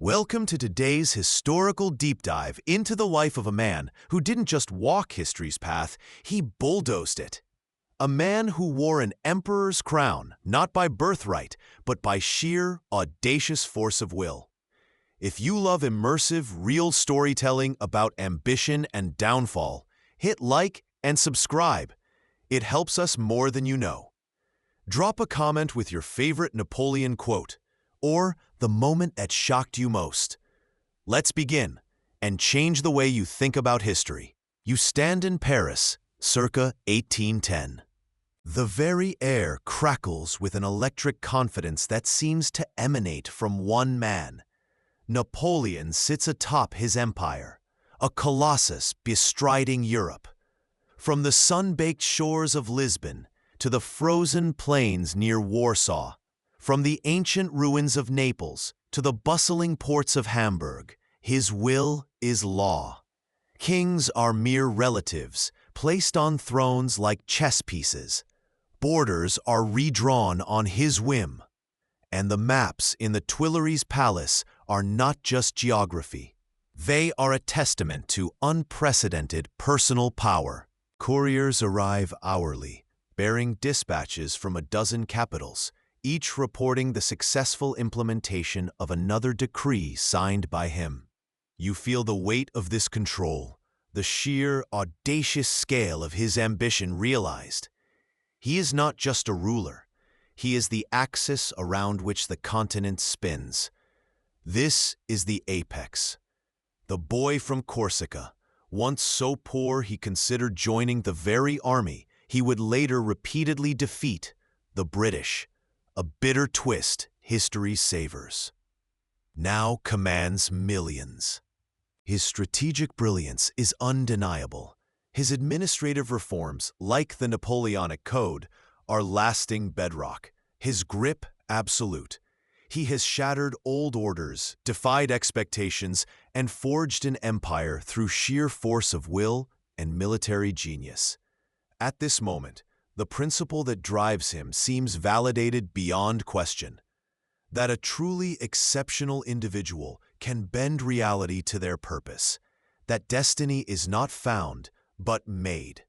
Welcome to today's historical deep dive into the life of a man who didn't just walk history's path, he bulldozed it. A man who wore an emperor's crown, not by birthright, but by sheer, audacious force of will. If you love immersive, real storytelling about ambition and downfall, hit like and subscribe. It helps us more than you know. Drop a comment with your favorite Napoleon quote, or the moment that shocked you most. Let's begin and change the way you think about history. You stand in Paris, circa 1810. The very air crackles with an electric confidence that seems to emanate from one man. Napoleon sits atop his empire, a colossus bestriding Europe. From the sun-baked shores of Lisbon to the frozen plains near Warsaw, from the ancient ruins of Naples to the bustling ports of Hamburg, his will is law. Kings are mere relatives, placed on thrones like chess pieces. Borders are redrawn on his whim. And the maps in the Tuileries Palace are not just geography. They are a testament to unprecedented personal power. Couriers arrive hourly, bearing dispatches from a dozen capitals, each reporting the successful implementation of another decree signed by him. You feel the weight of this control, the sheer, audacious scale of his ambition realized. He is not just a ruler. He is the axis around which the continent spins. This is the apex. The boy from Corsica, once so poor he considered joining the very army he would later repeatedly defeat, the British. A bitter twist history savors. Now commands millions. His strategic brilliance is undeniable. His administrative reforms, like the Napoleonic Code, are lasting bedrock. His grip, absolute. He has shattered old orders, defied expectations, and forged an empire through sheer force of will and military genius. At this moment, the principle that drives him seems validated beyond question. That a truly exceptional individual can bend reality to their purpose. That destiny is not found, but made.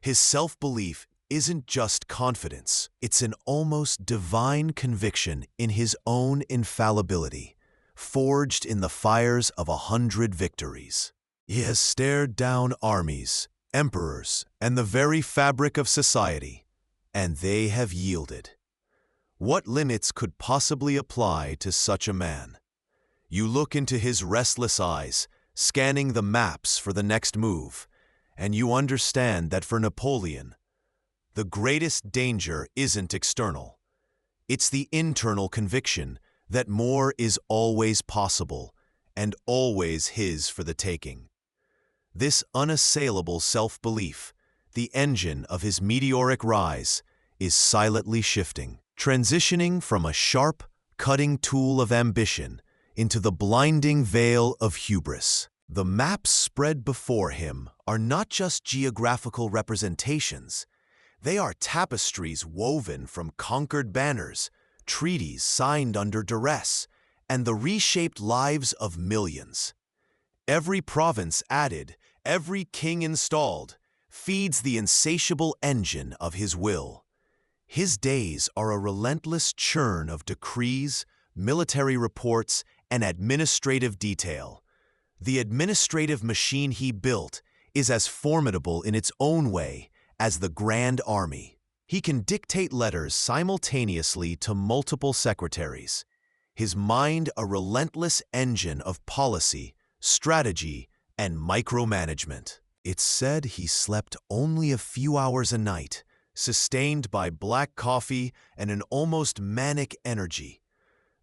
His self-belief isn't just confidence, it's an almost divine conviction in his own infallibility, forged in the fires of 100 victories. He has stared down armies, emperors, and the very fabric of society, and they have yielded. What limits could possibly apply to such a man? You look into his restless eyes, scanning the maps for the next move, and you understand that for Napoleon, the greatest danger isn't external. It's the internal conviction that more is always possible and always his for the taking. This unassailable self-belief, the engine of his meteoric rise, is silently shifting, transitioning from a sharp, cutting tool of ambition into the blinding veil of hubris. The maps spread before him are not just geographical representations. They are tapestries woven from conquered banners, treaties signed under duress, and the reshaped lives of millions. Every province added, every king installed, feeds the insatiable engine of his will. His days are a relentless churn of decrees, military reports, and administrative detail. The administrative machine he built is as formidable in its own way as the Grand Army. He can dictate letters simultaneously to multiple secretaries. His mind a relentless engine of policy, strategy, and micromanagement. It's said he slept only a few hours a night, sustained by black coffee and an almost manic energy.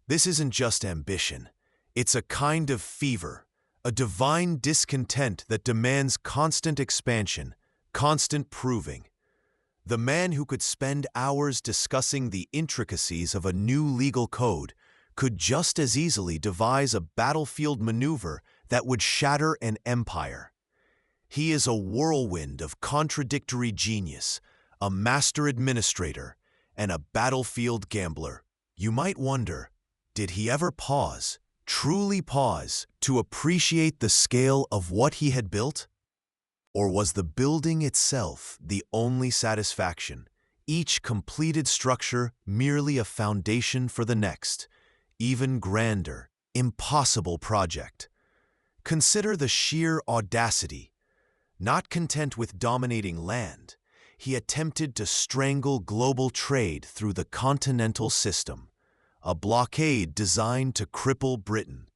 This isn't just ambition. It's a kind of fever, a divine discontent that demands constant expansion, constant proving. The man who could spend hours discussing the intricacies of a new legal code could just as easily devise a battlefield maneuver that would shatter an empire. He is a whirlwind of contradictory genius, a master administrator, and a battlefield gambler. You might wonder, did he ever pause, truly pause to appreciate the scale of what he had built? Or was the building itself the only satisfaction, each completed structure merely a foundation for the next, even grander, impossible project? Consider the sheer audacity. Not content with dominating land, he attempted to strangle global trade through the continental system, a blockade designed to cripple Britain.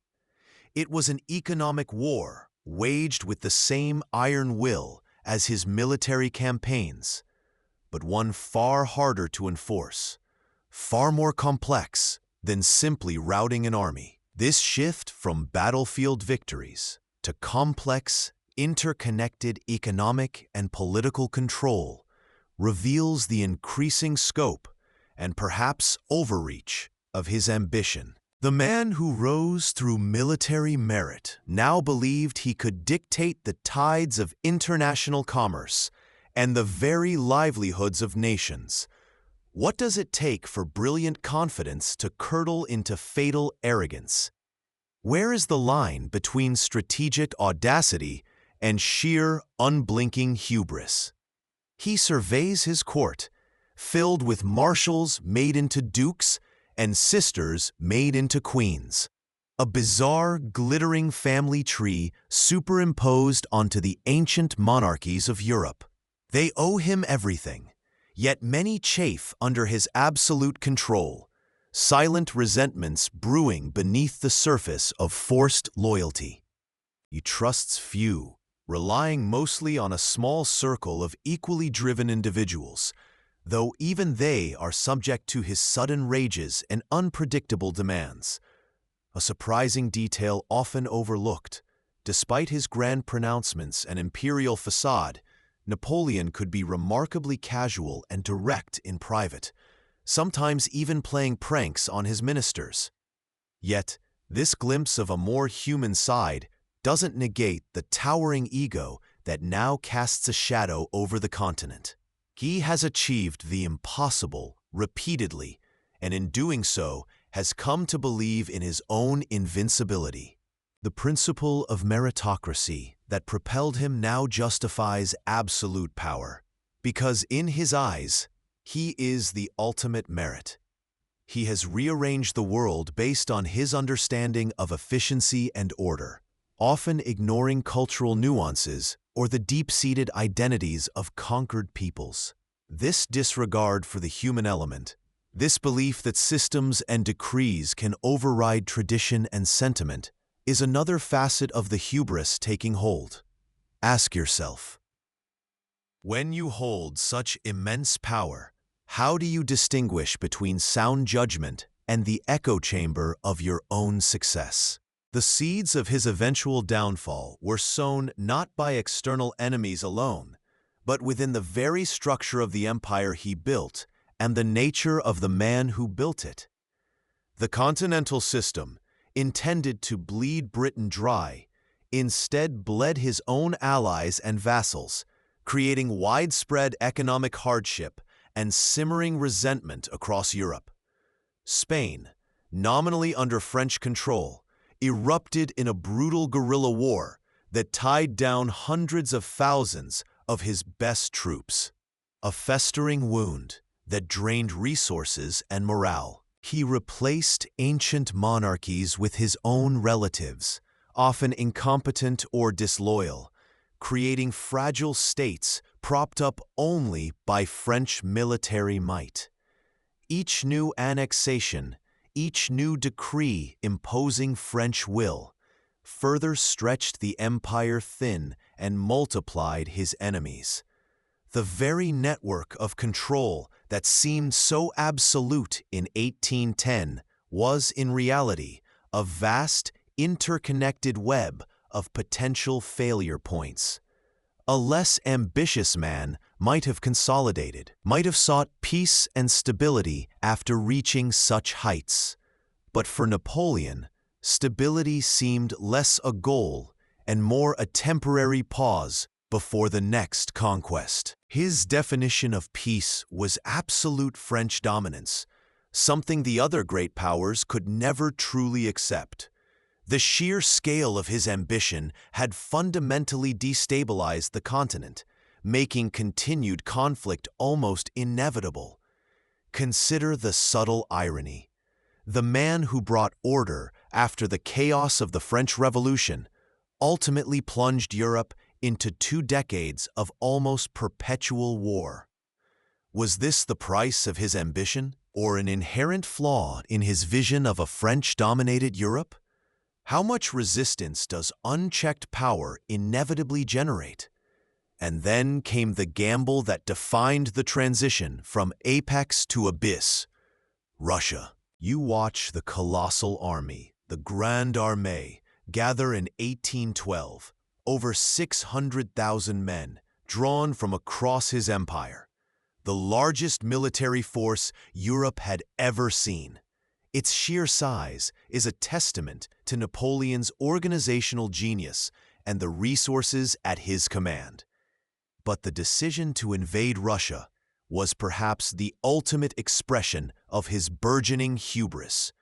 It was an economic war waged with the same iron will as his military campaigns, but one far harder to enforce, far more complex than simply routing an army. This shift from battlefield victories to complex, interconnected economic and political control reveals the increasing scope and perhaps overreach of his ambition. The man who rose through military merit now believed he could dictate the tides of international commerce and the very livelihoods of nations. What does it take for brilliant confidence to curdle into fatal arrogance? Where is the line between strategic audacity and sheer, unblinking hubris? He surveys his court, filled with marshals made into dukes and sisters made into queens, a bizarre, glittering family tree superimposed onto the ancient monarchies of Europe. They owe him everything, yet many chafe under his absolute control, silent resentments brewing beneath the surface of forced loyalty. He trusts few, relying mostly on a small circle of equally driven individuals, though even they are subject to his sudden rages and unpredictable demands. A surprising detail often overlooked. Despite his grand pronouncements and imperial facade, Napoleon could be remarkably casual and direct in private, sometimes even playing pranks on his ministers. Yet, this glimpse of a more human side doesn't negate the towering ego that now casts a shadow over the continent. He has achieved the impossible repeatedly, and in doing so has come to believe in his own invincibility. The principle of meritocracy that propelled him now justifies absolute power, because in his eyes, he is the ultimate merit. He has rearranged the world based on his understanding of efficiency and order, often ignoring cultural nuances or the deep-seated identities of conquered peoples. This disregard for the human element, this belief that systems and decrees can override tradition and sentiment, is another facet of the hubris taking hold. Ask yourself, when you hold such immense power, how do you distinguish between sound judgment and the echo chamber of your own success? The seeds of his eventual downfall were sown not by external enemies alone, but within the very structure of the empire he built and the nature of the man who built it. The continental system, intended to bleed Britain dry, instead bled his own allies and vassals, creating widespread economic hardship and simmering resentment across Europe. Spain, nominally under French control, erupted in a brutal guerrilla war that tied down hundreds of thousands of his best troops. A festering wound that drained resources and morale. He replaced ancient monarchies with his own relatives, often incompetent or disloyal, creating fragile states propped up only by French military might. Each new annexation, each new decree imposing French will, further stretched the empire thin and multiplied his enemies. The very network of control that seemed so absolute in 1810 was in reality a vast, interconnected web of potential failure points. A less ambitious man might have consolidated, might have sought peace and stability after reaching such heights. But for Napoleon, stability seemed less a goal and more a temporary pause before the next conquest. His definition of peace was absolute French dominance, something the other great powers could never truly accept. The sheer scale of his ambition had fundamentally destabilized the continent, making continued conflict almost inevitable. Consider the subtle irony. The man who brought order after the chaos of the French Revolution ultimately plunged Europe into 2 decades of almost perpetual war. Was this the price of his ambition, or an inherent flaw in his vision of a French-dominated Europe? How much resistance does unchecked power inevitably generate? And then came the gamble that defined the transition from apex to abyss. Russia. You watch the colossal army, the Grande Armée, gather in 1812, over 600,000 men, drawn from across his empire. The largest military force Europe had ever seen. Its sheer size is a testament to Napoleon's organizational genius and the resources at his command. But the decision to invade Russia was perhaps the ultimate expression of his burgeoning hubris.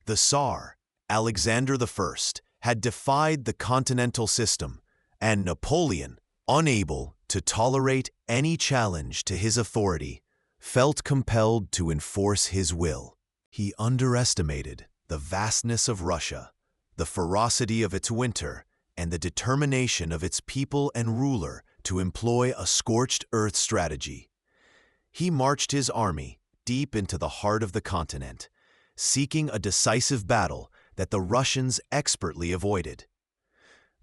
The Tsar, Alexander I, had defied the continental system, and Napoleon, unable to tolerate any challenge to his authority, felt compelled to enforce his will. He underestimated the vastness of Russia, the ferocity of its winter, and the determination of its people and ruler to employ a scorched earth strategy. He marched his army deep into the heart of the continent, seeking a decisive battle that the Russians expertly avoided.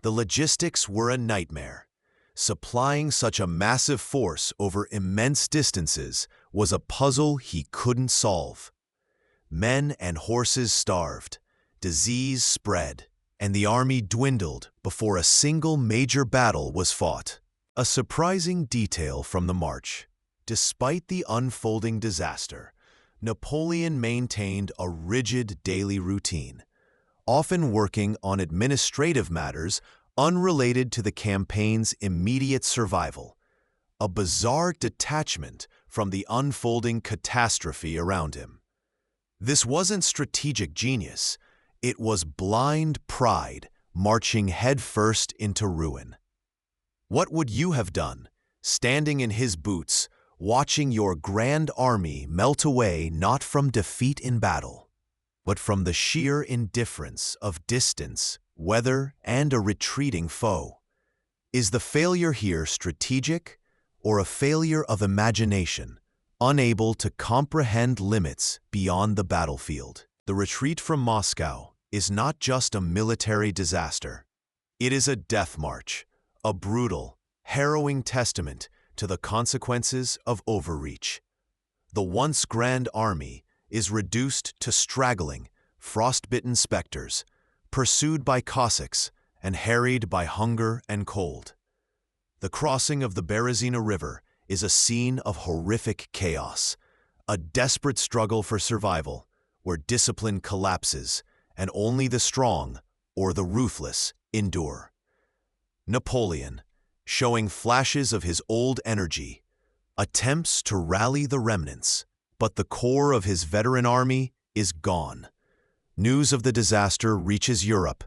The logistics were a nightmare. Supplying such a massive force over immense distances was a puzzle he couldn't solve. Men and horses starved, disease spread, and the army dwindled before a single major battle was fought. A surprising detail from the march. Despite the unfolding disaster, Napoleon maintained a rigid daily routine, often working on administrative matters unrelated to the campaign's immediate survival, a bizarre detachment from the unfolding catastrophe around him. This wasn't strategic genius, it was blind pride marching headfirst into ruin. What would you have done, standing in his boots, watching your grand army melt away not from defeat in battle, but from the sheer indifference of distance, weather, and a retreating foe? Is the failure here strategic, or a failure of imagination, unable to comprehend limits beyond the battlefield? The retreat from Moscow is not just a military disaster. It is a death march, a brutal, harrowing testament to the consequences of overreach. The once grand army is reduced to straggling, frost-bitten specters, pursued by Cossacks and harried by hunger and cold. The crossing of the Berezina River is a scene of horrific chaos, a desperate struggle for survival where discipline collapses and only the strong or the ruthless endure. Napoleon, showing flashes of his old energy, attempts to rally the remnants, but the core of his veteran army is gone. News of the disaster reaches Europe,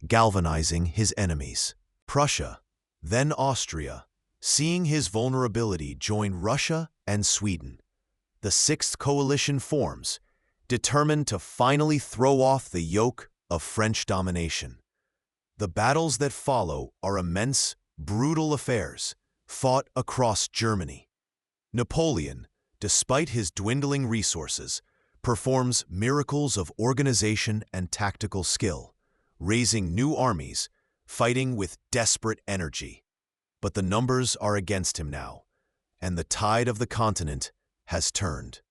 galvanizing his enemies. Prussia, then Austria, seeing his vulnerability, join Russia and Sweden. The Sixth Coalition forms, determined to finally throw off the yoke of French domination. The battles that follow are immense, brutal affairs, fought across Germany. Napoleon, despite his dwindling resources, performs miracles of organization and tactical skill, raising new armies, fighting with desperate energy. But the numbers are against him now, and the tide of the continent has turned.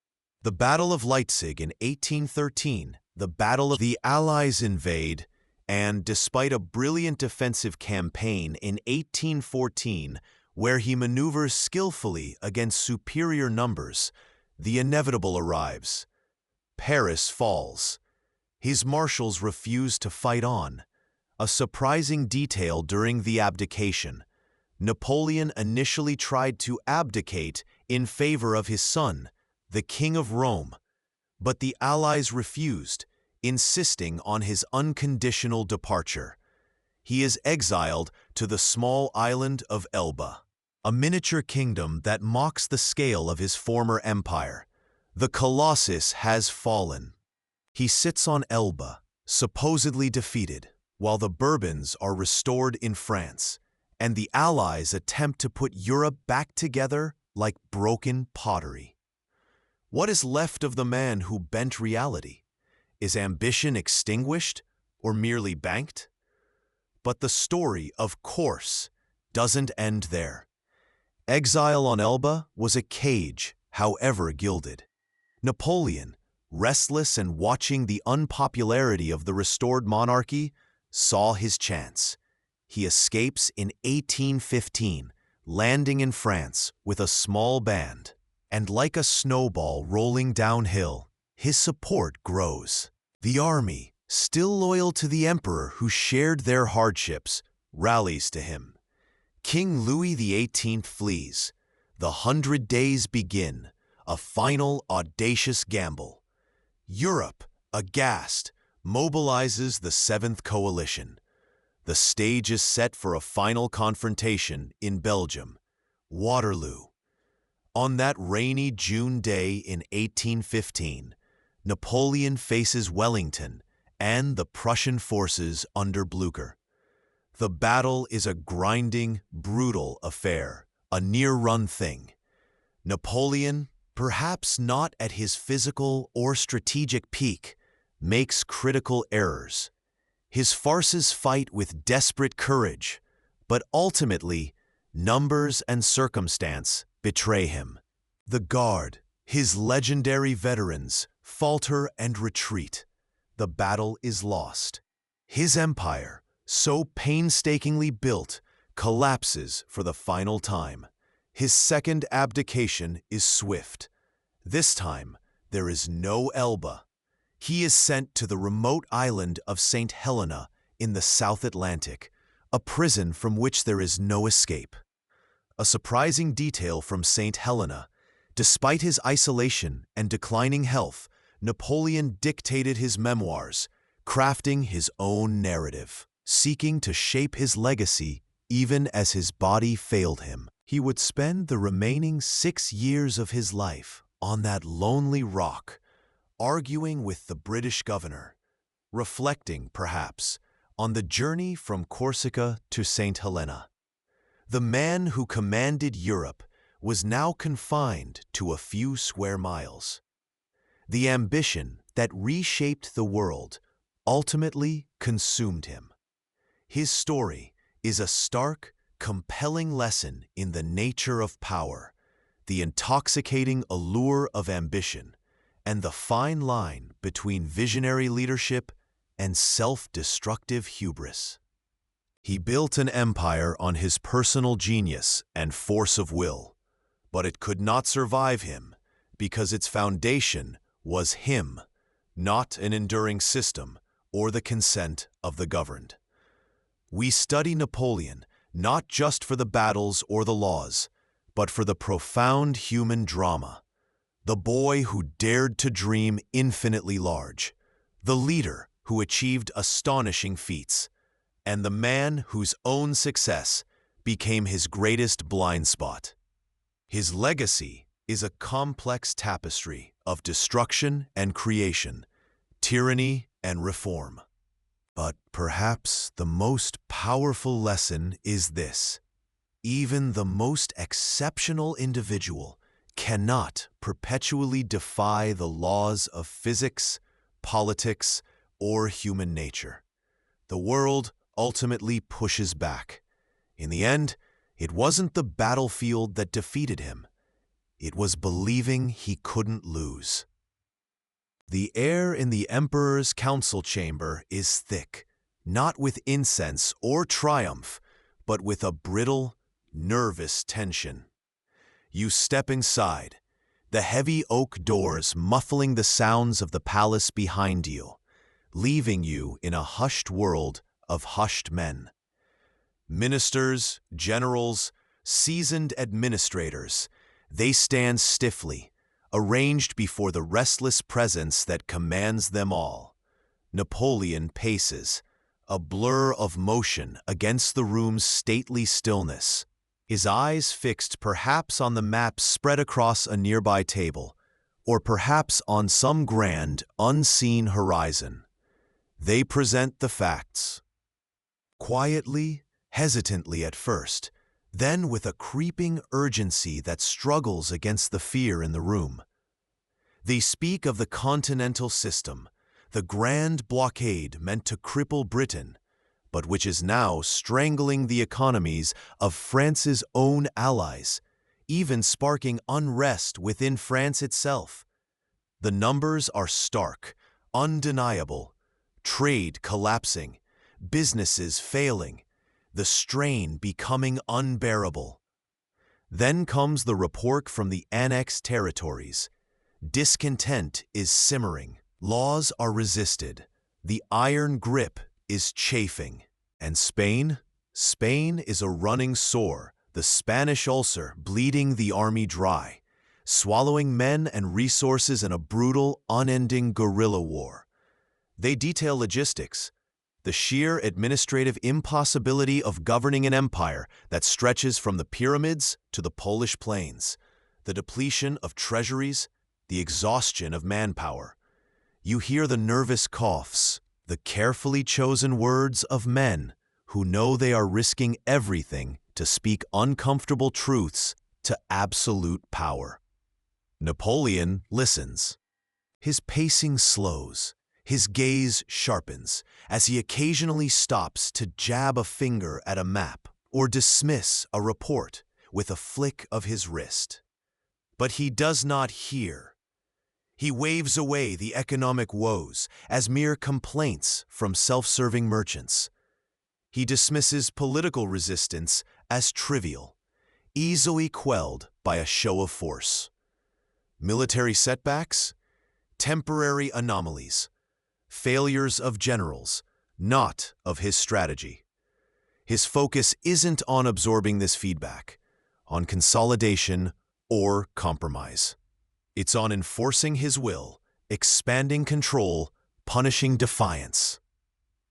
The Battle of Leipzig in 1813, the Battle of the Allies invade, and despite a brilliant defensive campaign in 1814, where he maneuvers skillfully against superior numbers, the inevitable arrives. Paris falls. His marshals refuse to fight on. A surprising detail during the abdication. Napoleon initially tried to abdicate in favor of his son, the King of Rome, but the Allies refused, insisting on his unconditional departure. He is exiled to the small island of Elba, a miniature kingdom that mocks the scale of his former empire. The Colossus has fallen. He sits on Elba, supposedly defeated, while the Bourbons are restored in France, and the Allies attempt to put Europe back together like broken pottery. What is left of the man who bent reality? Is ambition extinguished or merely banked? But the story, of course, doesn't end there. Exile on Elba was a cage, however gilded. Napoleon, restless and watching the unpopularity of the restored monarchy, saw his chance. He escapes in 1815, landing in France with a small band. And like a snowball rolling downhill, his support grows. The army, still loyal to the emperor who shared their hardships, rallies to him. King Louis XVIII flees. The 100 Days begin, a final audacious gamble. Europe, aghast, mobilizes the Seventh Coalition. The stage is set for a final confrontation in Belgium, Waterloo. On that rainy June day in 1815, Napoleon faces Wellington and the Prussian forces under Blücher. The battle is a grinding, brutal affair, a near-run thing. Napoleon, perhaps not at his physical or strategic peak, makes critical errors. His forces fight with desperate courage, but ultimately, numbers and circumstance betray him. The Guard, his legendary veterans, falter and retreat. The battle is lost. His empire, so painstakingly built, collapses for the final time. His second abdication is swift. This time, there is no Elba. He is sent to the remote island of St. Helena in the South Atlantic, a prison from which there is no escape. A surprising detail from St. Helena: despite his isolation and declining health, Napoleon dictated his memoirs, crafting his own narrative, seeking to shape his legacy even as his body failed him. He would spend the remaining 6 years of his life on that lonely rock, arguing with the British governor, reflecting, perhaps, on the journey from Corsica to St. Helena. The man who commanded Europe was now confined to a few square miles. The ambition that reshaped the world ultimately consumed him. His story is a stark, compelling lesson in the nature of power, the intoxicating allure of ambition, and the fine line between visionary leadership and self-destructive hubris. He built an empire on his personal genius and force of will, but it could not survive him because its foundation was him, not an enduring system or the consent of the governed. We study Napoleon not just for the battles or the laws, but for the profound human drama. The boy who dared to dream infinitely large, the leader who achieved astonishing feats, and the man whose own success became his greatest blind spot. His legacy is a complex tapestry of destruction and creation, tyranny and reform. But perhaps the most powerful lesson is this: even the most exceptional individual cannot perpetually defy the laws of physics, politics, or human nature. The world ultimately pushes back. In the end, it wasn't the battlefield that defeated him. It was believing he couldn't lose. The air in the emperor's council chamber is thick, not with incense or triumph, but with a brittle, nervous tension. You step inside, the heavy oak doors muffling the sounds of the palace behind you, leaving you in a hushed world of hushed men. Ministers, generals, seasoned administrators, they stand stiffly, arranged before the restless presence that commands them all. Napoleon paces, a blur of motion against the room's stately stillness, his eyes fixed perhaps on the map spread across a nearby table, or perhaps on some grand, unseen horizon. They present the facts. Quietly, hesitantly at first, then with a creeping urgency that struggles against the fear in the room. They speak of the continental system, the grand blockade meant to cripple Britain, but which is now strangling the economies of France's own allies, even sparking unrest within France itself. The numbers are stark, undeniable. Trade collapsing, businesses failing, the strain becoming unbearable. Then comes the report from the annexed territories. Discontent is simmering, laws are resisted, the iron grip is chafing. And Spain? Spain is a running sore, the Spanish ulcer bleeding the army dry, swallowing men and resources in a brutal, unending guerrilla war. They detail logistics, the sheer administrative impossibility of governing an empire that stretches from the pyramids to the Polish plains, the depletion of treasuries, the exhaustion of manpower. You hear the nervous coughs, the carefully chosen words of men who know they are risking everything to speak uncomfortable truths to absolute power. Napoleon listens. His pacing slows, his gaze sharpens as he occasionally stops to jab a finger at a map or dismiss a report with a flick of his wrist. But he does not hear. He waves away the economic woes as mere complaints from self-serving merchants. He dismisses political resistance as trivial, easily quelled by a show of force. Military setbacks? Temporary anomalies. Failures of generals, not of his strategy. His focus isn't on absorbing this feedback, on consolidation or compromise. It's on enforcing his will, expanding control, punishing defiance.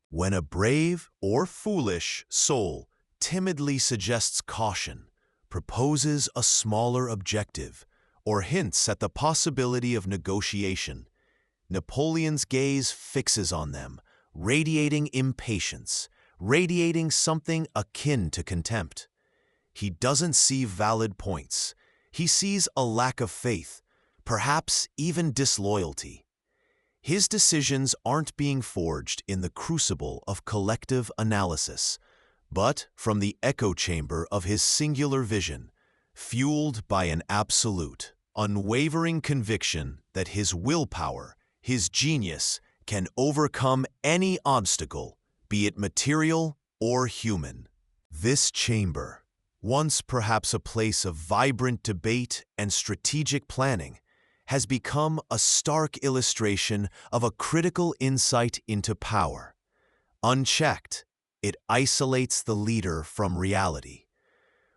When a brave or foolish soul timidly suggests caution, proposes a smaller objective, or hints at the possibility of negotiation, Napoleon's gaze fixes on them, radiating impatience, radiating something akin to contempt. He doesn't see valid points. He sees a lack of faith, perhaps even disloyalty. His decisions aren't being forged in the crucible of collective analysis, but from the echo chamber of his singular vision, fueled by an absolute, unwavering conviction that his willpower, his genius, can overcome any obstacle, be it material or human. This chamber, once perhaps a place of vibrant debate and strategic planning, has become a stark illustration of a critical insight into power. Unchecked, it isolates the leader from reality.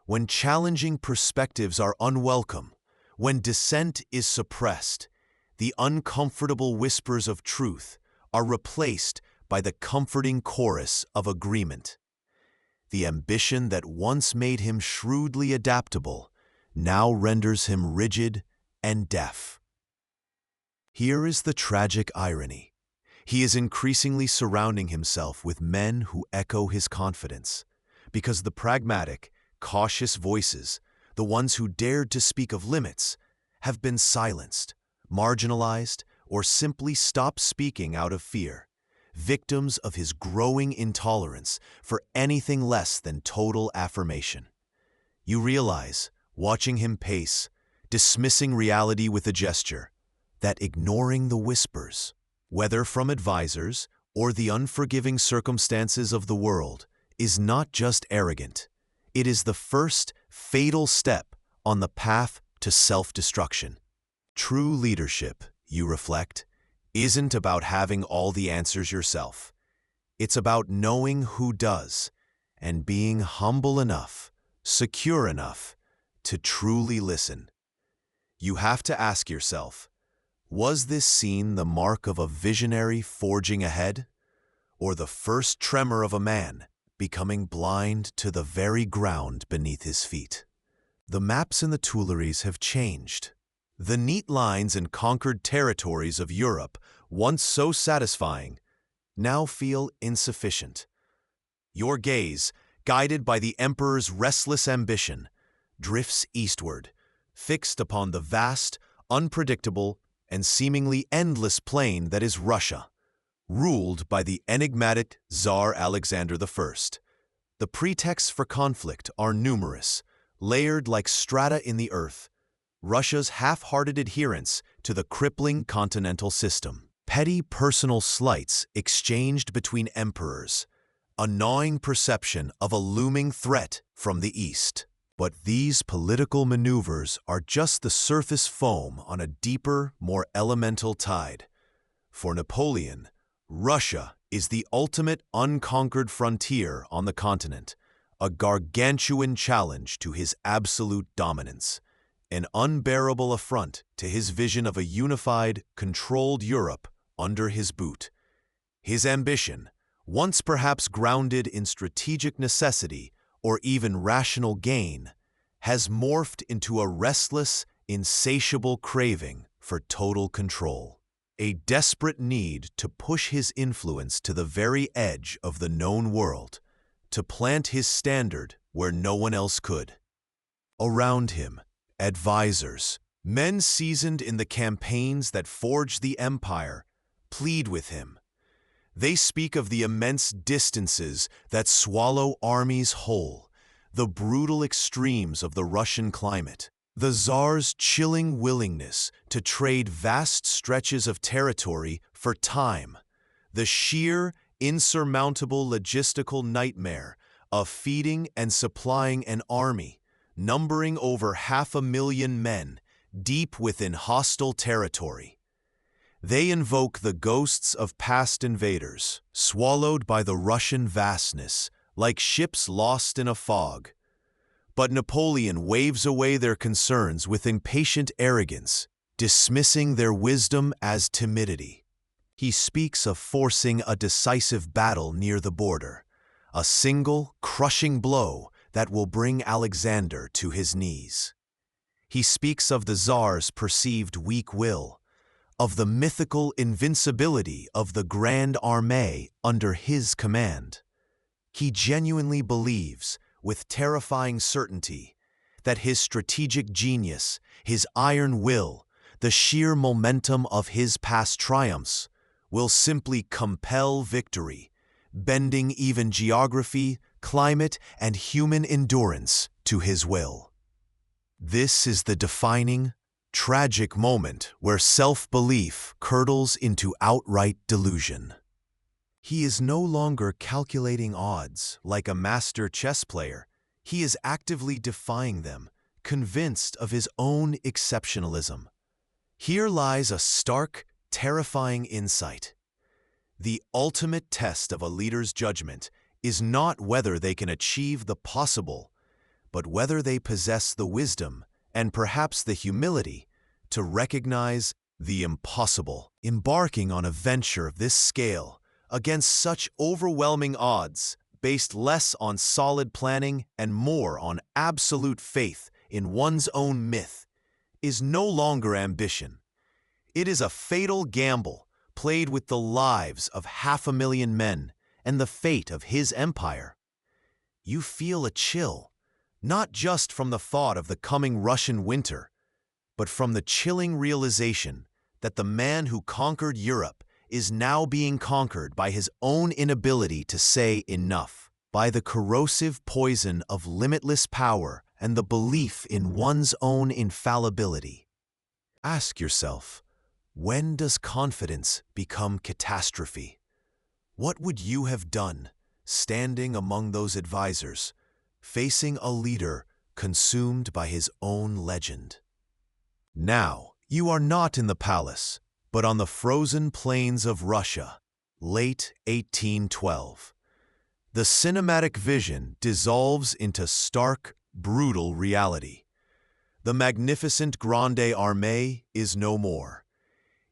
When challenging perspectives are unwelcome, when dissent is suppressed, the uncomfortable whispers of truth are replaced by the comforting chorus of agreement. The ambition that once made him shrewdly adaptable now renders him rigid and deaf. Here is the tragic irony. He is increasingly surrounding himself with men who echo his confidence, because the pragmatic, cautious voices, the ones who dared to speak of limits, have been silenced, marginalized, or simply stopped speaking out of fear, victims of his growing intolerance for anything less than total affirmation. You realize, watching him pace, dismissing reality with a gesture, that ignoring the whispers, whether from advisors or the unforgiving circumstances of the world, is not just arrogant. It is the first fatal step on the path to self-destruction. True leadership, you reflect, isn't about having all the answers yourself. It's about knowing who does and being humble enough, secure enough to truly listen. You have to ask yourself, Was this scene the mark of a visionary forging ahead, or the first tremor of a man becoming blind to the very ground beneath his feet? The maps in the Tuileries have changed. The neat lines and conquered territories of Europe, once so satisfying, now feel insufficient. Your gaze, guided by the emperor's restless ambition, drifts eastward, fixed upon the vast, unpredictable, and seemingly endless plain that is Russia, ruled by the enigmatic Tsar Alexander I. The pretexts for conflict are numerous, layered like strata in the earth. Russia's half-hearted adherence to the crippling continental system. Petty personal slights exchanged between emperors. A gnawing perception of a looming threat from the east. But these political maneuvers are just the surface foam on a deeper, more elemental tide. For Napoleon, Russia is the ultimate unconquered frontier on the continent, a gargantuan challenge to his absolute dominance, an unbearable affront to his vision of a unified, controlled Europe under his boot. His ambition, once perhaps grounded in strategic necessity or even rational gain, has morphed into a restless, insatiable craving for total control. A desperate need to push his influence to the very edge of the known world, to plant his standard where no one else could. Around him, advisors, men seasoned in the campaigns that forged the empire, plead with him. They speak of the immense distances that swallow armies whole, the brutal extremes of the Russian climate, the Tsar's chilling willingness to trade vast stretches of territory for time, the sheer, insurmountable logistical nightmare of feeding and supplying an army numbering over 500,000 men deep within hostile territory. They invoke the ghosts of past invaders, swallowed by the Russian vastness, like ships lost in a fog. But Napoleon waves away their concerns with impatient arrogance, dismissing their wisdom as timidity. He speaks of forcing a decisive battle near the border, a single, crushing blow that will bring Alexander to his knees. He speaks of the Tsar's perceived weak will, of the mythical invincibility of the Grand Armée under his command. He genuinely believes, with terrifying certainty, that his strategic genius, his iron will, the sheer momentum of his past triumphs, will simply compel victory, bending even geography, climate, and human endurance to his will. This is the defining, tragic moment where self-belief curdles into outright delusion. He is no longer calculating odds like a master chess player. He is actively defying them, convinced of his own exceptionalism. Here lies a stark, terrifying insight. The ultimate test of a leader's judgment is not whether they can achieve the possible, but whether they possess the wisdom and perhaps the humility to recognize the impossible. Embarking on a venture of this scale against such overwhelming odds, based less on solid planning and more on absolute faith in one's own myth, is no longer ambition. It is a fatal gamble played with the lives of 500,000 men and the fate of his empire. You feel a chill, not just from the thought of the coming Russian winter, but from the chilling realization that the man who conquered Europe is now being conquered by his own inability to say enough, by the corrosive poison of limitless power and the belief in one's own infallibility. Ask yourself, when does confidence become catastrophe? What would you have done, standing among those advisors, facing a leader consumed by his own legend? Now, you are not in the palace, but on the frozen plains of Russia, late 1812. The cinematic vision dissolves into stark, brutal reality. The magnificent Grande Armée is no more.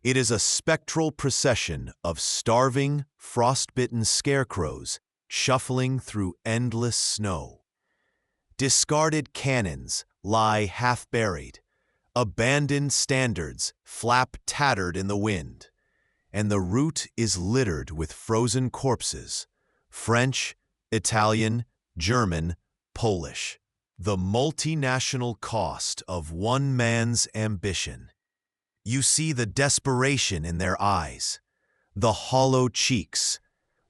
It is a spectral procession of starving, frost-bitten scarecrows shuffling through endless snow. Discarded cannons lie half-buried, abandoned standards flap tattered in the wind, and the route is littered with frozen corpses, French, Italian, German, Polish. The multinational cost of one man's ambition. You see the desperation in their eyes, the hollow cheeks,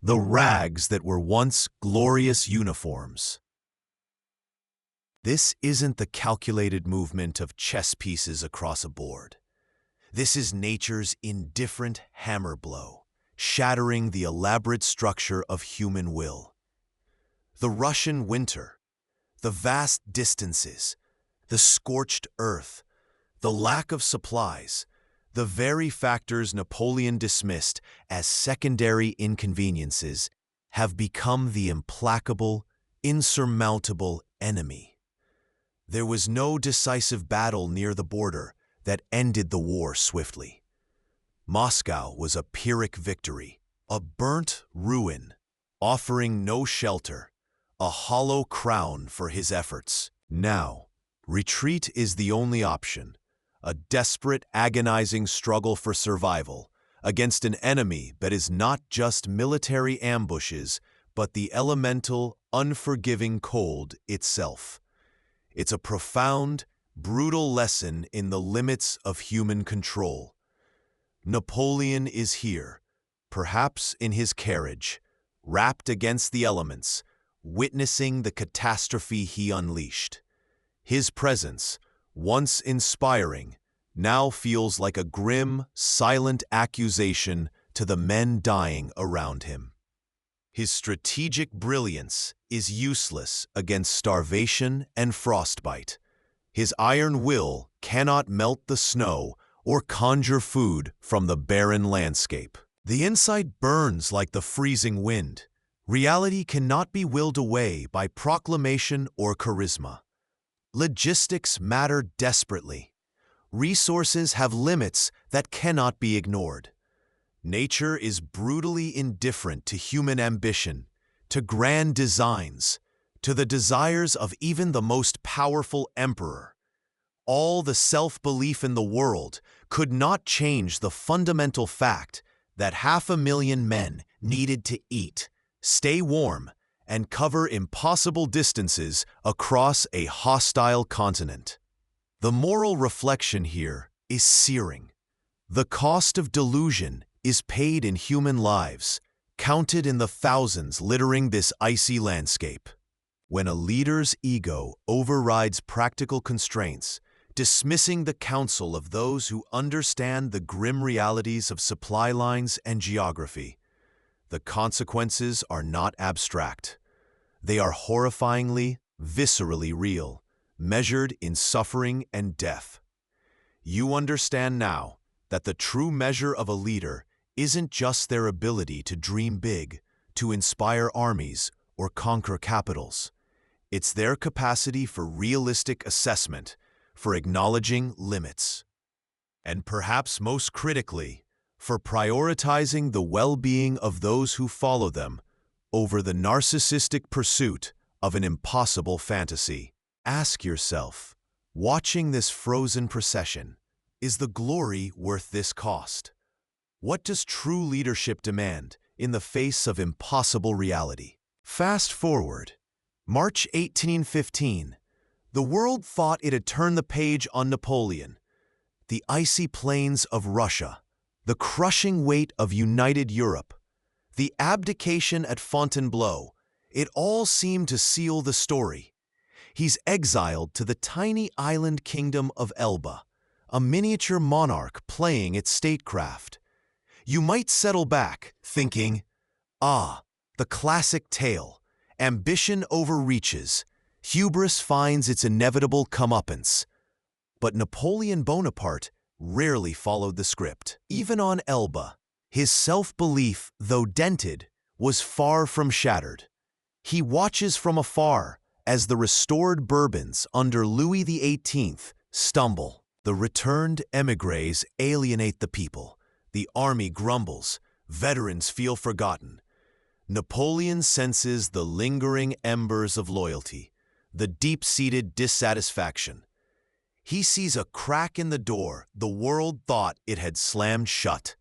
the rags that were once glorious uniforms. This isn't the calculated movement of chess pieces across a board. This is nature's indifferent hammer blow, shattering the elaborate structure of human will. The Russian winter, the vast distances, the scorched earth, the lack of supplies, the very factors Napoleon dismissed as secondary inconveniences have become the implacable, insurmountable enemy. There was no decisive battle near the border that ended the war swiftly. Moscow was a Pyrrhic victory, a burnt ruin, offering no shelter, a hollow crown for his efforts. Now, retreat is the only option, a desperate, agonizing struggle for survival against an enemy that is not just military ambushes, but the elemental, unforgiving cold itself. It's a profound, brutal lesson in the limits of human control. Napoleon is here, perhaps in his carriage, wrapped against the elements, witnessing the catastrophe he unleashed. His presence, once inspiring, now feels like a grim, silent accusation to the men dying around him. His strategic brilliance is useless against starvation and frostbite. His iron will cannot melt the snow or conjure food from the barren landscape. The insight burns like the freezing wind. Reality cannot be willed away by proclamation or charisma. Logistics matter desperately. Resources have limits that cannot be ignored. Nature is brutally indifferent to human ambition, to grand designs, to the desires of even the most powerful emperor. All the self-belief in the world could not change the fundamental fact that 500,000 men needed to eat, stay warm, and cover impossible distances across a hostile continent. The moral reflection here is searing. The cost of delusion is paid in human lives, counted in the thousands littering this icy landscape. When a leader's ego overrides practical constraints, dismissing the counsel of those who understand the grim realities of supply lines and geography, the consequences are not abstract. They are horrifyingly, viscerally real, measured in suffering and death. You understand now that the true measure of a leader isn't just their ability to dream big, to inspire armies, or conquer capitals. It's their capacity for realistic assessment, for acknowledging limits. And perhaps most critically, for prioritizing the well-being of those who follow them over the narcissistic pursuit of an impossible fantasy. Ask yourself, watching this frozen procession, is the glory worth this cost? What does true leadership demand in the face of impossible reality? Fast forward, March 1815. The world thought it had turned the page on Napoleon. The icy plains of Russia, the crushing weight of united Europe, the abdication at Fontainebleau, it all seemed to seal the story. He's exiled to the tiny island kingdom of Elba, a miniature monarch playing its statecraft. You might settle back, thinking, the classic tale. Ambition overreaches. Hubris finds its inevitable comeuppance. But Napoleon Bonaparte rarely followed the script. Even on Elba, his self-belief, though dented, was far from shattered. He watches from afar as the restored Bourbons under Louis XVIII stumble. The returned émigrés alienate the people, The army grumbles. Veterans feel forgotten. Napoleon senses the lingering embers of loyalty, the deep-seated dissatisfaction. He sees a crack in the door the world thought it had slammed shut,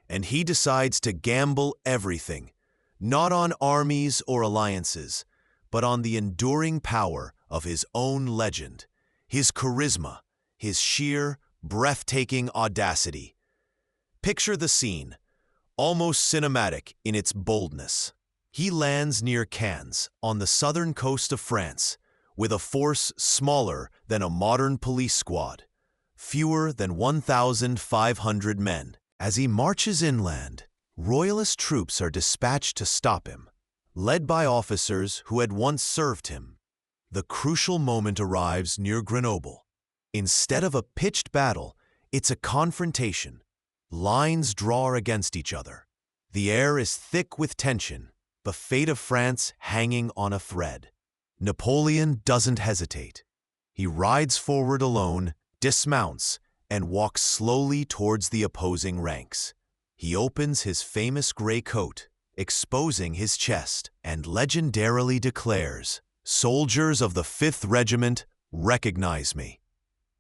and he decides to gamble everything, not on armies or alliances, but on the enduring power of his own legend, his charisma, his sheer, breathtaking audacity. Picture the scene, almost cinematic in its boldness. He lands near Cannes, on the southern coast of France, with a force smaller than a modern police squad, fewer than 1,500 men. As he marches inland, royalist troops are dispatched to stop him, led by officers who had once served him. The crucial moment arrives near Grenoble. Instead of a pitched battle, it's a confrontation. Lines draw against each other. The air is thick with tension, the fate of France hanging on a thread. Napoleon doesn't hesitate. He rides forward alone, dismounts, and walks slowly towards the opposing ranks. He opens his famous gray coat, exposing his chest, and legendarily declares, "Soldiers of the 5th Regiment, recognize me.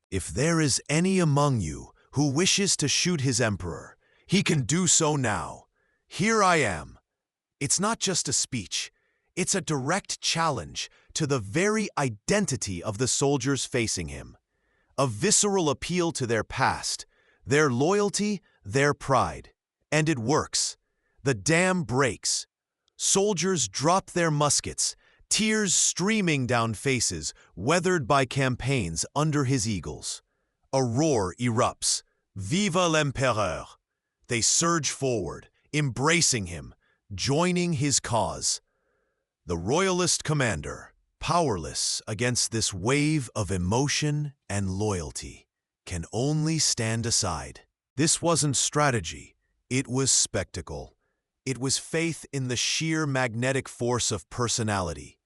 If there is any among you who wishes to shoot his emperor, he can do so now. Here I am." It's not just a speech. It's a direct challenge to the very identity of the soldiers facing him. A visceral appeal to their past, their loyalty, their pride. And it works. The dam breaks. Soldiers drop their muskets, tears streaming down faces weathered by campaigns under his eagles. A roar erupts. Vive l'Empereur! They surge forward, embracing him, joining his cause. The royalist commander, powerless against this wave of emotion and loyalty, can only stand aside. This wasn't strategy, it was spectacle. It was faith in the sheer magnetic force of personality.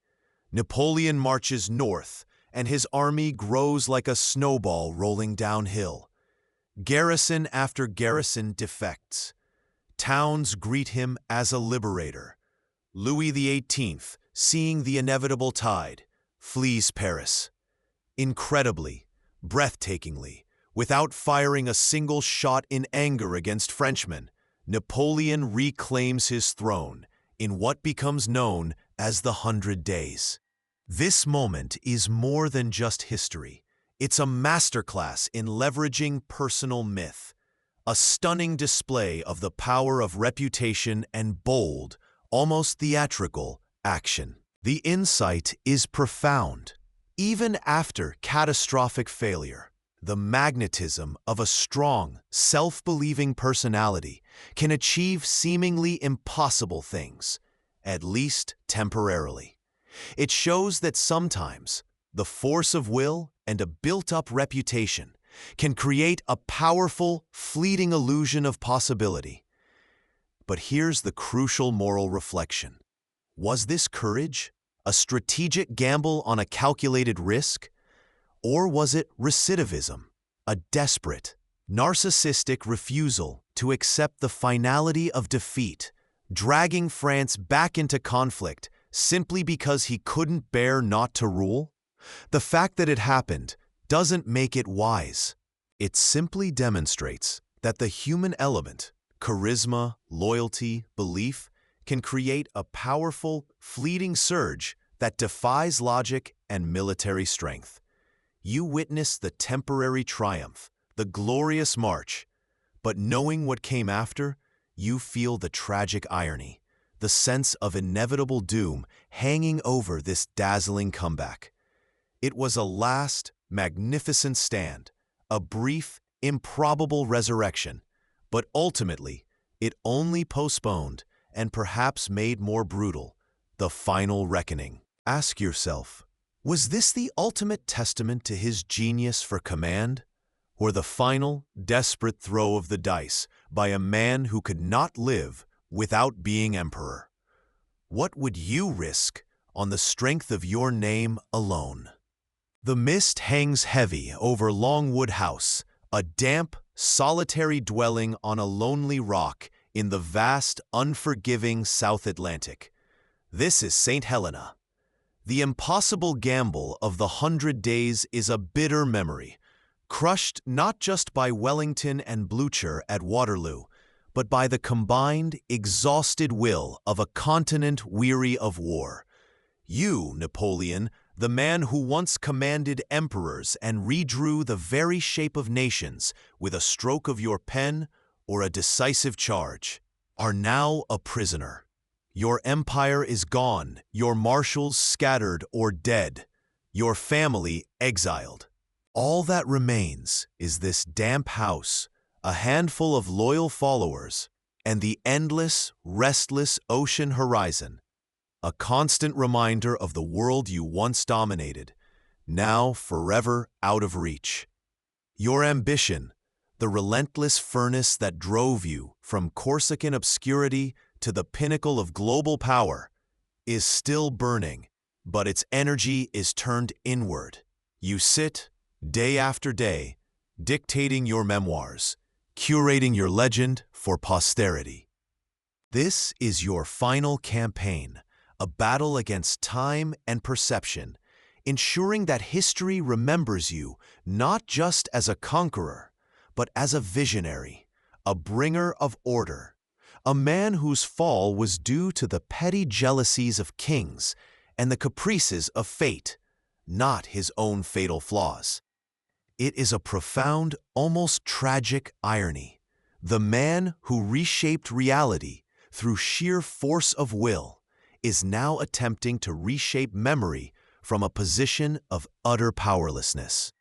Napoleon marches north, and his army grows like a snowball rolling downhill. Garrison after garrison defects. Towns greet him as a liberator. Louis XVIII, seeing the inevitable tide, flees Paris. Incredibly, breathtakingly, without firing a single shot in anger against Frenchmen, Napoleon reclaims his throne in what becomes known as the 100 Days. This moment is more than just history. It's a masterclass in leveraging personal myth, a stunning display of the power of reputation and bold, almost theatrical, action. The insight is profound. Even after catastrophic failure, the magnetism of a strong, self-believing personality can achieve seemingly impossible things, at least temporarily. It shows that sometimes the force of will and a built-up reputation can create a powerful, fleeting illusion of possibility. But here's the crucial moral reflection. Was this courage, a strategic gamble on a calculated risk? Or was it recidivism, a desperate, narcissistic refusal to accept the finality of defeat, dragging France back into conflict simply because he couldn't bear not to rule? The fact that it happened doesn't make it wise. It simply demonstrates that the human element, charisma, loyalty, belief, can create a powerful, fleeting surge that defies logic and military strength. You witness the temporary triumph, the glorious march, but knowing what came after, you feel the tragic irony, the sense of inevitable doom hanging over this dazzling comeback. It was a last, magnificent stand, a brief, improbable resurrection, but ultimately, it only postponed and perhaps made more brutal the final reckoning. Ask yourself, was this the ultimate testament to his genius for command, or the final, desperate throw of the dice by a man who could not live without being emperor? What would you risk on the strength of your name alone? The mist hangs heavy over Longwood House, a damp, solitary dwelling on a lonely rock in the vast, unforgiving South Atlantic. This is St. Helena. The impossible gamble of the 100 Days is a bitter memory, crushed not just by Wellington and Blücher at Waterloo, but by the combined, exhausted will of a continent weary of war. You, Napoleon, the man who once commanded emperors and redrew the very shape of nations with a stroke of your pen or a decisive charge, are now a prisoner. Your empire is gone, your marshals scattered or dead, your family exiled. All that remains is this damp house, a handful of loyal followers, and the endless, restless ocean horizon, a constant reminder of the world you once dominated, now forever out of reach. Your ambition, the relentless furnace that drove you from Corsican obscurity to the pinnacle of global power, is still burning, but its energy is turned inward. You sit, day after day, dictating your memoirs, curating your legend for posterity. This is your final campaign, a battle against time and perception, ensuring that history remembers you not just as a conqueror, but as a visionary, a bringer of order, a man whose fall was due to the petty jealousies of kings and the caprices of fate, not his own fatal flaws. It is a profound, almost tragic irony. The man who reshaped reality through sheer force of will is now attempting to reshape memory from a position of utter powerlessness.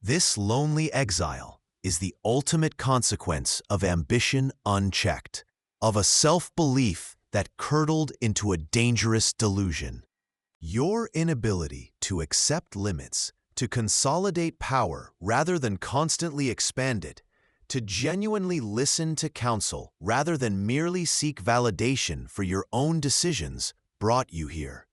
This lonely exile is the ultimate consequence of ambition unchecked, of a self-belief that curdled into a dangerous delusion. Your inability to accept limits, to consolidate power rather than constantly expand it, to genuinely listen to counsel rather than merely seek validation for your own decisions brought you here.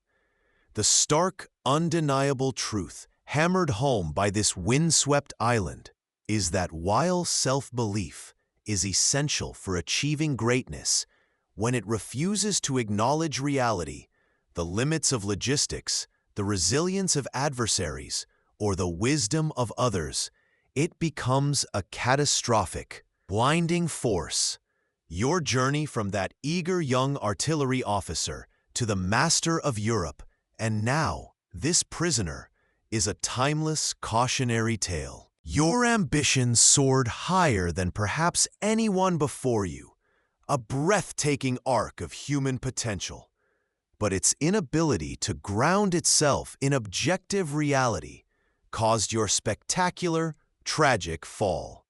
The stark, undeniable truth hammered home by this windswept island is that while self-belief is essential for achieving greatness, when it refuses to acknowledge reality, the limits of logistics, the resilience of adversaries, or the wisdom of others, it becomes a catastrophic, blinding force. Your journey from that eager young artillery officer to the master of Europe, and now this prisoner, is a timeless cautionary tale. Your ambition soared higher than perhaps anyone before you, a breathtaking arc of human potential. But its inability to ground itself in objective reality caused your spectacular, tragic fall.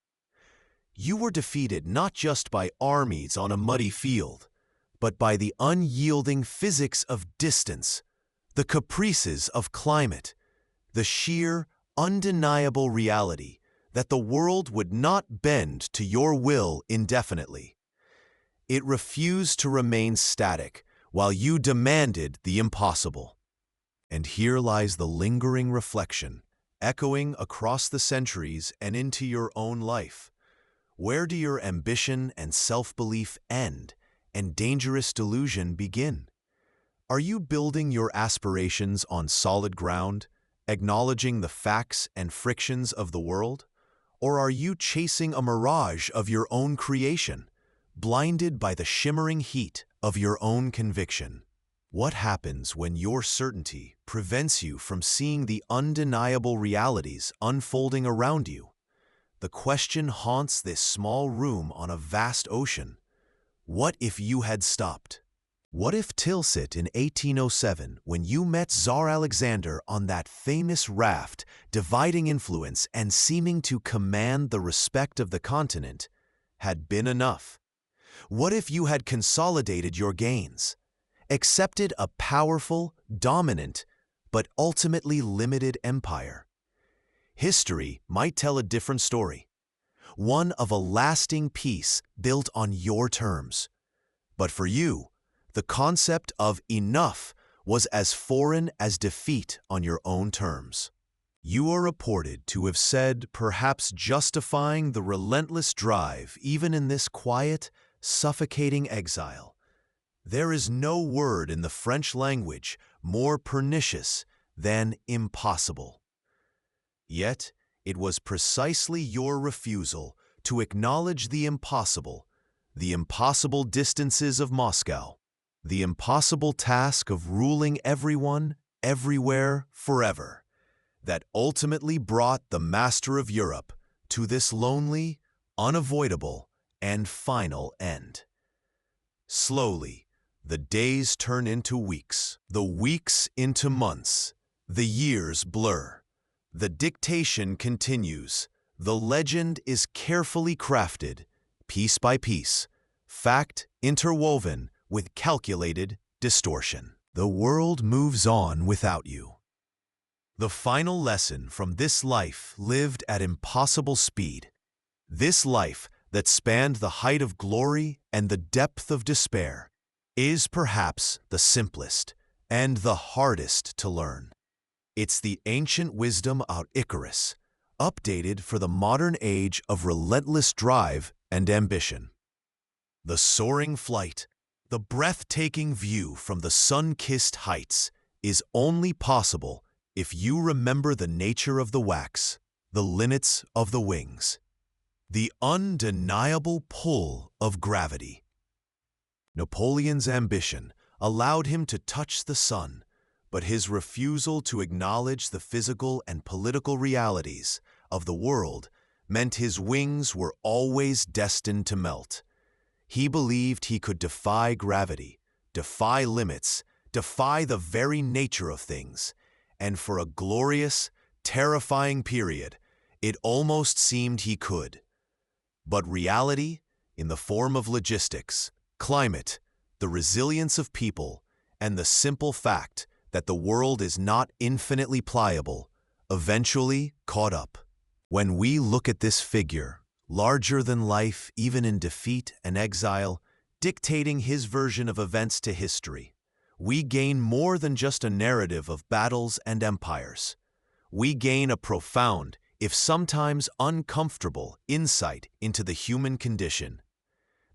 You were defeated not just by armies on a muddy field, but by the unyielding physics of distance, the caprices of climate, the sheer, undeniable reality that the world would not bend to your will indefinitely. It refused to remain static while you demanded the impossible. And here lies the lingering reflection, echoing across the centuries and into your own life. Where do your ambition and self-belief end and dangerous delusion begin? Are you building your aspirations on solid ground, acknowledging the facts and frictions of the world? Or are you chasing a mirage of your own creation, blinded by the shimmering heat of your own conviction? What happens when your certainty prevents you from seeing the undeniable realities unfolding around you? The question haunts this small room on a vast ocean. What if you had stopped? What if Tilsit in 1807, when you met Tsar Alexander on that famous raft, dividing influence and seeming to command the respect of the continent, had been enough? What if you had consolidated your gains, accepted a powerful, dominant, but ultimately limited empire? History might tell a different story, one of a lasting peace built on your terms. But for you, the concept of enough was as foreign as defeat on your own terms. You are reported to have said, perhaps justifying the relentless drive even in this quiet, suffocating exile, "There is no word in the French language more pernicious than impossible." Yet, it was precisely your refusal to acknowledge the impossible distances of Moscow, the impossible task of ruling everyone, everywhere, forever, that ultimately brought the master of Europe to this lonely, unavoidable, and final end. Slowly, the days turn into weeks, the weeks into months, the years blur. The dictation continues. The legend is carefully crafted, piece by piece, fact interwoven with calculated distortion. The world moves on without you. The final lesson from this life lived at impossible speed, this life that spanned the height of glory and the depth of despair, is perhaps the simplest and the hardest to learn. It's the ancient wisdom of Icarus, updated for the modern age of relentless drive and ambition. The soaring flight, the breathtaking view from the sun-kissed heights, is only possible if you remember the nature of the wax, the linnets of the wings, the undeniable pull of gravity. Napoleon's ambition allowed him to touch the sun, but his refusal to acknowledge the physical and political realities of the world meant his wings were always destined to melt. He believed he could defy gravity, defy limits, defy the very nature of things, and for a glorious, terrifying period, it almost seemed he could. But reality, in the form of logistics, climate, the resilience of people, and the simple fact that the world is not infinitely pliable, eventually caught up. When we look at this figure, larger than life even in defeat and exile, dictating his version of events to history, we gain more than just a narrative of battles and empires. We gain a profound, if sometimes uncomfortable, insight into the human condition,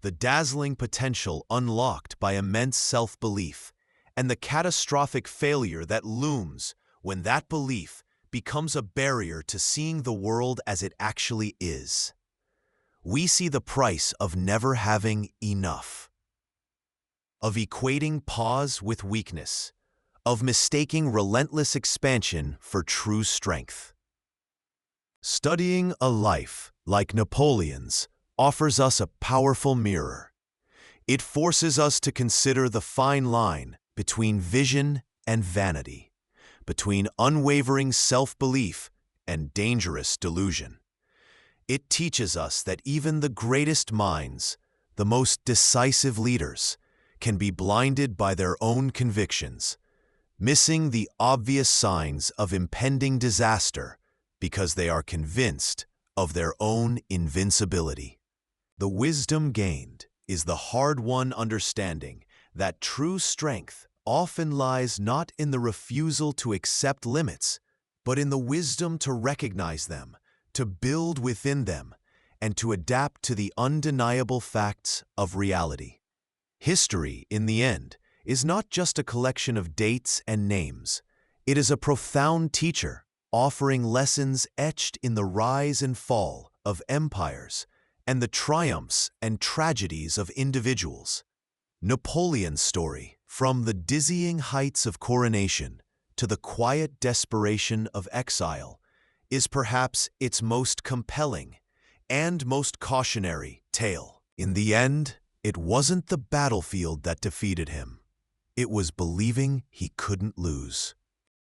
the dazzling potential unlocked by immense self-belief, and the catastrophic failure that looms when that belief becomes a barrier to seeing the world as it actually is. We see the price of never having enough, of equating pause with weakness, of mistaking relentless expansion for true strength. Studying a life like Napoleon's offers us a powerful mirror. It forces us to consider the fine line between vision and vanity, between unwavering self-belief and dangerous delusion. It teaches us that even the greatest minds, the most decisive leaders, can be blinded by their own convictions, missing the obvious signs of impending disaster because they are convinced of their own invincibility. The wisdom gained is the hard-won understanding that true strength often lies not in the refusal to accept limits, but in the wisdom to recognize them, to build within them, and to adapt to the undeniable facts of reality. History, in the end, is not just a collection of dates and names. It is a profound teacher, offering lessons etched in the rise and fall of empires and the triumphs and tragedies of individuals. Napoleon's story, from the dizzying heights of coronation to the quiet desperation of exile, is perhaps its most compelling and most cautionary tale. In the end, it wasn't the battlefield that defeated him. It was believing he couldn't lose.